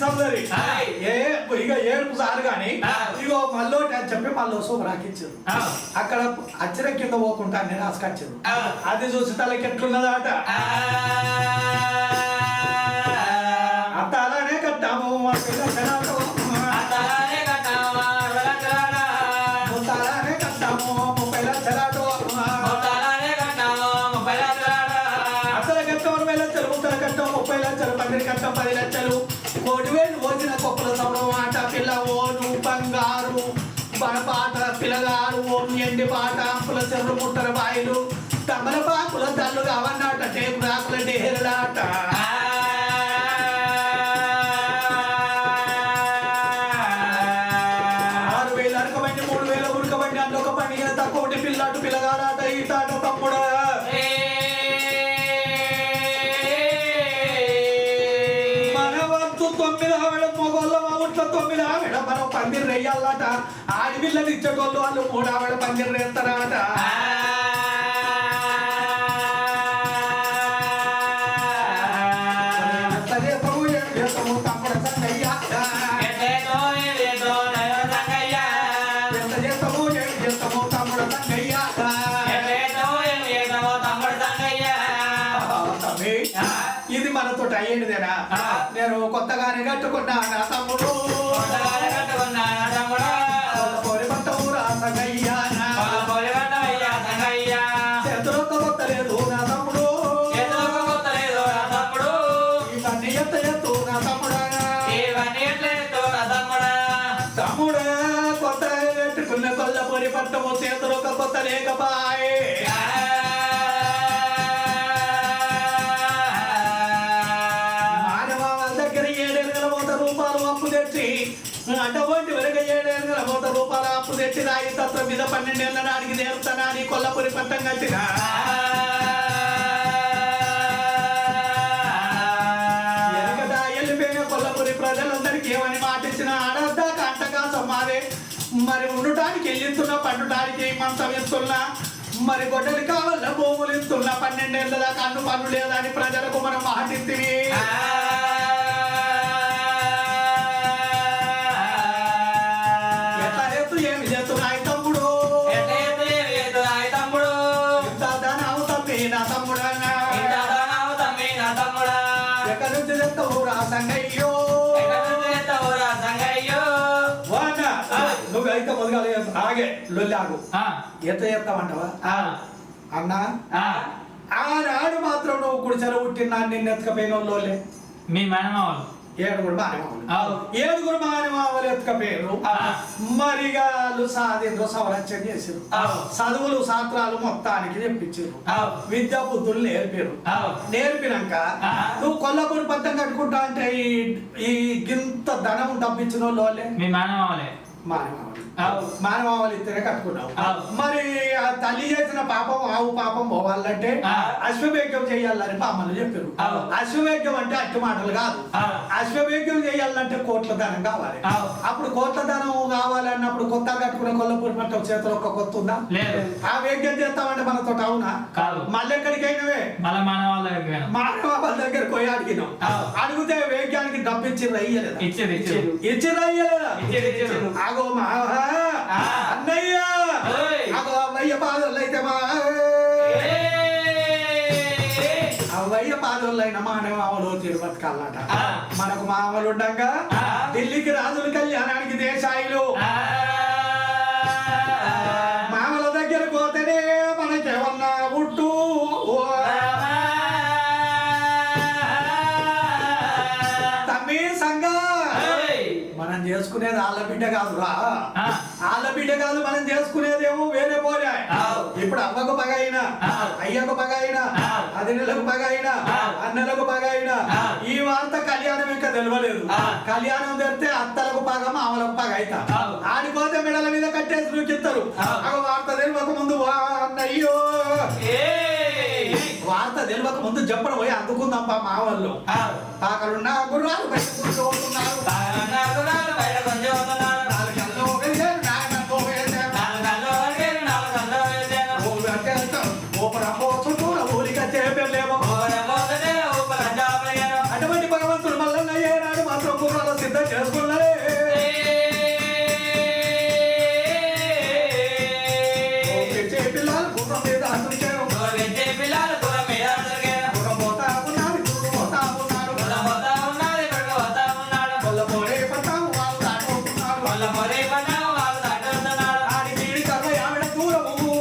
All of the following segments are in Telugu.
సౌదరి ఇక ఏడుపు సారు గాని ఇగో మళ్ళోటి అని చెప్పి మళ్ళీ సూపర్ రాకిచ్చారు. అక్కడ అచ్చర కింద పోకుండా అన్ని రాసుకొచ్చారు. అది చూసి తలకి ఎట్లున్నదాట అత్త అలానే కట్టాము కట్టం 10 లక్షలు 1,000 పోసిన కొప్పల సమరం ఆట పిల్ల ఓను బంగారు పాట పిల్లగారు ఓను ఎండి పాట అంపుల చెర్రు ముట్టల బాయిలు తమలపాకుల తల్లు కావన్నాట టేపు రాకుల డేహెరలాట 6,000 అరకబండి 3,000 ఉడకబండి అందులో పండుగ తక్కువ పిల్లాటు పిల్లగాడాట ఈ తాట తమ్ముడు మనం పందిరు వేయాలట ఆడపిల్లలు ఇచ్చేటోళ్ళు వాళ్ళు 3 ఆవిడ పందిరు వేస్తారట. ఇది మనతో అయ్యేదేనా? నేను కొత్తగానే కట్టుకున్నా నా తమ్ముడు చేతులు కొత్తలేదు నా తమ్ముడు ఇవన్నీ ఎత్తు నా తమ్ముడా కొత్త పెట్టుకున్న కొల్లపూరి పట్టము చేతులు కొత్త లేకపాయే అటువంటి వరకు 7,000 రూపాయల అప్పు తెచ్చి రాయి తత్వం మీద 12 ఏళ్ళ నాడికి దేవతనా నీ కొల్లపురి పట్టం కట్టిన వెళ్ళిపోయిన కొల్లపురి ప్రజలందరికీ ఏమని మాటిచ్చిన ఆడద్దా కంటగా సమాదే మరి ఉండటానికి వెళ్ళిస్తున్నా పండుటానికి మంచం ఇస్తున్నా మరి గొడ్డలి కావాల భూములు ఇస్తున్నా 12 ఏళ్ళ దాకా అన్ను పన్ను లేదా అని ప్రజలకు మనం మాటిత్తివి. నువ్వైతే మొదలు ఆగే లొల్లాగు ఎంత చేస్తామంటావా అన్నా? ఆనాడు మాత్రం నువ్వు గుడిసెలు పుట్టినా నిన్ను ఎత్తుకపోయిన వాళ్ళే మీ మేనమావలు 7 మానవాళ్ళు ఎత్తుకపోయారు. మరిగా సాధించు సంరక్షణ చేసారు. చదువులు శాస్త్రాలు మొత్తానికి చెప్పించారు. విద్యా బుద్ధులు నేర్పినాక నువ్వు కొల్లపూరి పట్టం కట్టుకుంటా అంటే ఈ గింత ధనం డబ్బించిన వాళ్ళే మీ మేనమావలే మానవాళ్ళు ఇద్దరే కట్టుకున్నావు. మరి ఆ తల్లి చేసిన పాపం ఆవు పాపం పోవాలంటే అశ్వవేగ్యం చేయాలని పామలు చెప్పారు. అశ్వవేగ్యం అంటే అట్టి మాటలు కాదు. అశ్వవేగ్యం చేయాలంటే కోట్ల ధనం కావాలి. అప్పుడు కోట్ల ధనం కావాలన్నప్పుడు కొత్త కట్టుకునే కొల్లపూరి పట్టం చేతులు ఒక్క కొత్త ఉందా? ఆ వేగ్యం చేస్తామంటే మనతో అవునా? మళ్ళీ ఎక్కడికైనవే మానవాళ్ళ దగ్గర పోయి అడిగినాం. అడిగితే వేగ్యానికి డబ్బు ఇచ్చి రయ్యలేదా? ఇచ్చి రయ్యలేదా? ఆగో అన్నయ్య అవ్వయ్య పాదోళ్ళు అయితే అవ్వయ్య పాదోళ్ళు అయిన మానవాళ్ళు తిరుపతి కల్లట. మనకు మామలు ఉండగా ఢిల్లీకి రాజుల కళ్యాణానికి దేశాయిలు మామల దగ్గర పోతేనే మనకేమన్నా పుట్టు తమ్మి సంగ మనం చేసుకునేది వాళ్ళ బిడ్డ కాదురా. వాళ్ళ బిడ్డ కాదు, మనం చేసుకునేదేమో వేరే పోలే. ఇప్పుడు అవ్వకు పగ అయినా అయ్యకు పగ అయినా అదినలకు పగ అయినా అన్నలకు పగ అయినా ఈ వార్త కళ్యాణం ఇంకా తెలియలేదు. కళ్యాణం తెస్తే అత్తలకు పగ మామలకు పగ అయితా ఆడిపోతే మెడల మీద కట్టేసి చూపిస్తారు. వార్త తెలియక ముందు అన్నయ్యో వార్త తెలియక ముందు చెప్పడం పోయి అందుకుందాం మా వాళ్ళు. అక్కడున్న గుర్రాలు బయట కూర్చోతున్నారు. అటువంటి భగవంతుడు మల్లన్న ఏనాడు మాత్రం గుర్రాల సిద్ధం చేసుకున్నారే పిల్లలు గుర్రం మీద అందుకేరు గుర్రం పోతా ఉన్నారు గుర్రం పోతా ఉన్నారు కొల్ల పోరే పట్టాము వాళ్ళు దాటుతున్నారు ఆడి నీడి కర్ర ఆవిడ దూరము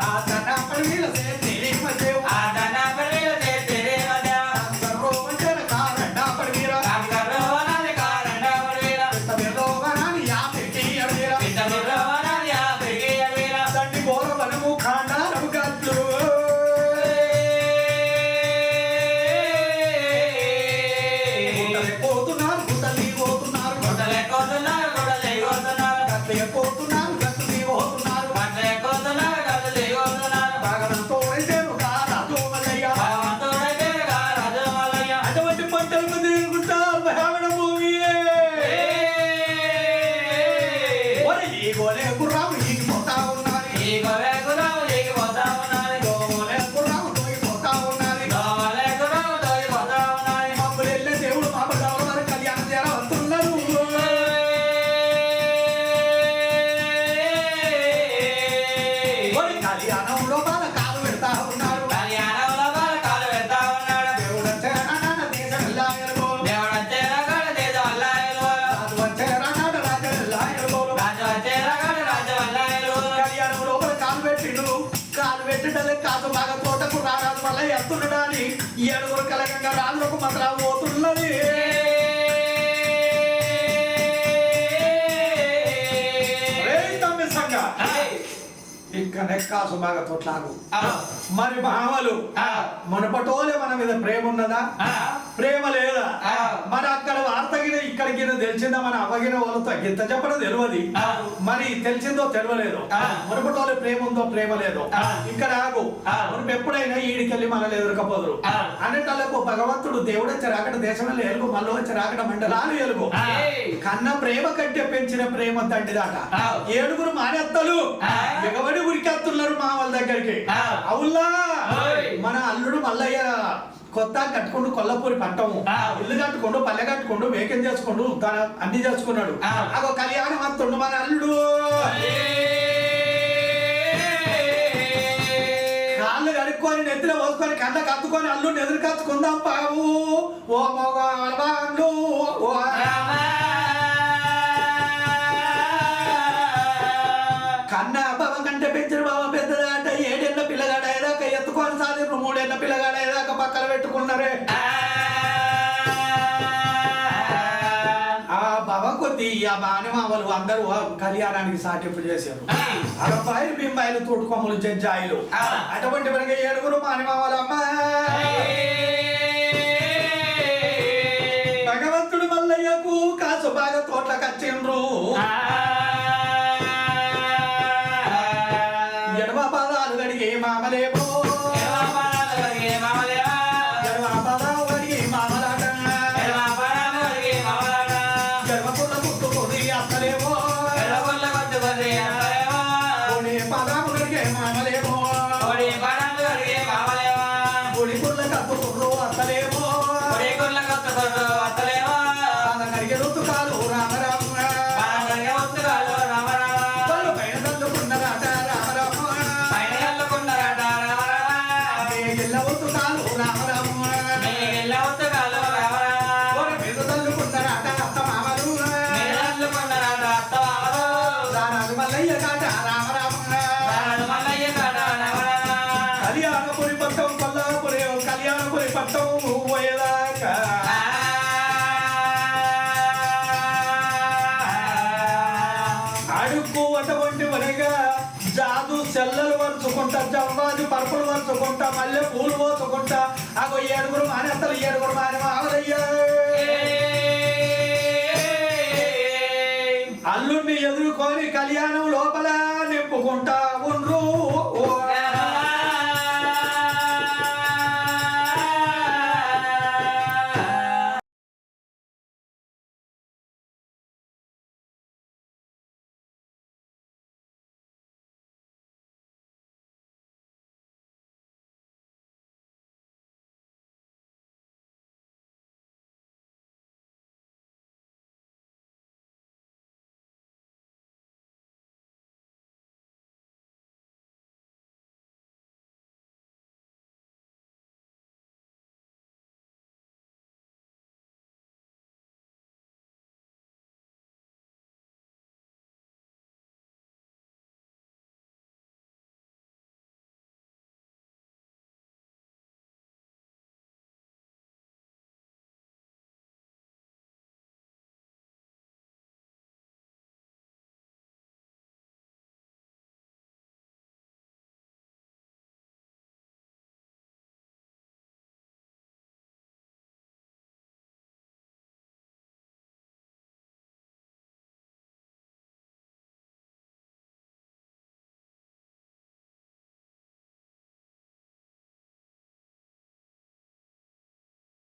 ఆ కన్నప్పటి మీద తేరి మధ్యవు కర్రో మంచెల కారన్నప్పటి మీద పెద్దలోగాని యాపెట్టి అడిగిరా తండ్రి గోరవనము ఖాండారము గట్లు పోతున్నారు గుట్టలి పోతున్నారు గట్లే పోతున్నారు గట్లీ పోతున్నారు భాగవంతో అయితేను రాజు మల్లయ్య అటువంటి పంటలు మంది తిరుగుతారు బ్రాహ్మణ భూమియే ఒరే ఈ గోలే గుర్రాము ఈగిపోతా ఉన్నది గోలే గుర్రాము ఈగిపోతా ఉన్నది మబ్బులు వెళ్ళే దేవుడు మా బజారు వారి కళ్యాణం చేయాలి వస్తున్నారు ఒరే కళ్యాణంలో బాల కాలు పెడతా ఉన్నారు దేవుడు వచ్చారన్న దేశం ఎలా ఎరుగోలు రాజు వచ్చారన్న రాజు ఎలా ఎరుగోలు కళ్యాణం లోపల కాలు పెట్టిండు కాదు బాగా తోటకు రారాజు వల్ల ఎత్తుండడా అని ఈ ఏడుగురు కలగంగా రాజులకు మాత్రం పోతున్నది ఇక్కడే కాసు బాగా తోట్లాగు మరి భావలు మునపటోలే మన మీద ప్రేమ ఉన్నదా ప్రేమ లేదా మరి అక్కడ వార్తగిన ఇక్కడికి తెలిసిందా మన అవ్వగిన వాళ్ళతో ఇంత చెప్పడం తెలియదు మరి తెలిసిందో తెలియలేదు మునపటోలే ప్రేమ ఉందో ప్రేమ లేదో ఇక్కడ ఆగు మనం ఎప్పుడైనా ఈడికెళ్ళి మనల్ని ఎదురకపోదురు అనేటలకు భగవంతుడు దేవుడు వచ్చి రాకట దేశంలో ఎలుగు మళ్ళీ వచ్చి రాకట మండలాలు ఎలుగు కన్న ప్రేమ కంటే పెంచిన ప్రేమ తండ్రిదాట ఏడుగురు మానెత్తలు ఎగబడి ఉరికెత్తున్నారు మా వాళ్ళ దగ్గరికి అవుల్లా మన అల్లుడు మల్లయ్య కొత్త కట్టుకుంటూ కొల్లపూరి పట్టము ఇల్లు కట్టుకుంటూ పల్లె కట్టుకుంటూ వేకెన్ చేసుకుంటూ తన అన్ని చేసుకున్నాడు అగో కళ్యాణం అంతుండు మన అల్లుడు కాళ్ళు కడుక్కొని నెత్తిలో పోసుకొని కళ్ళకు అత్తుకొని అల్లుడిని ఎదురు కత్తుకుందాం బాబు ఓ మొగలు ఓ కన్నా బాబా కంటే పెంచిన బాబా పెద్దదాట 7 ఏళ్ల పిల్లగాడ ఏదాకా ఎత్తుకొని సాధింపు 3 ఏళ్ల పిల్లగాడ ఏదాకా పక్కన పెట్టుకున్నారే ఆ బాబా కొద్ది ఆ బానిమామలు అందరూ కళ్యాణానికి సాటింపు చేశారు అబ్బాయిలు బింబాయిలు తోడుకొమ్మలు జడ్జాయిలు అటువంటి మనకి 7 మానిమామలు అమ్మా భగవంతుడు మల్లయ్యకు కాసు బాగా తోటలకు వచ్చిండ్రు ఎడమ పాదాలు గడిగే మామలేమో ఎడమ పాదాలు గడిగే మామలాట ఎడమకున్న ముట్టుకొని అత్తలేమో ఒడి పాదాలు గడిగే మామలేమో ఒడికుళ్ళ కత్తుకుర్రు అత్తలేమో కడిగే రుతుకాలు రామరామ పైన తల్లుకున్నరాట కళ్యాణపురి పట్టం కొల్లాపురి కళ్యాణపురి పట్టం పోయేదాకా అడుక్కు అటువంటి వనగా జాదు సెల్లలు వరుచుకుంటా జవ్వాది పరుపులు వరుచుకుంటా మల్లె పూలు పోసుకుంటా అగో 7